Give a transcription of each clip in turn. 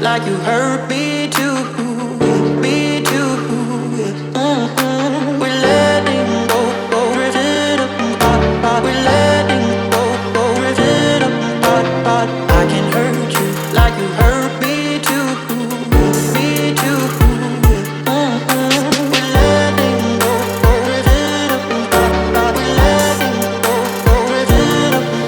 like you hurt me too, me too. We're letting go, drifting apart. We're letting go, drifting apart. I can hurt you like you hurt me too, me too. We're letting go, drifting apart. We're letting go, drifting apart.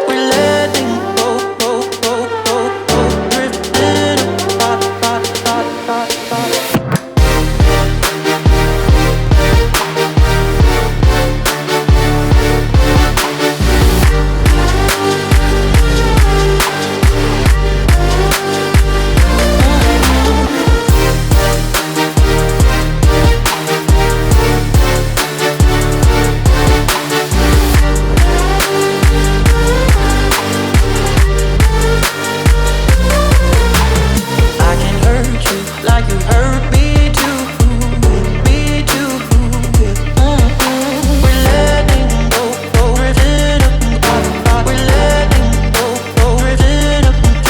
We're letting go, drifting apart. I can hurt you like you hurt me too, me too. We're letting go, drifting apart. We're letting go, drifting apart.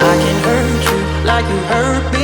I can hurt you like you hurt me.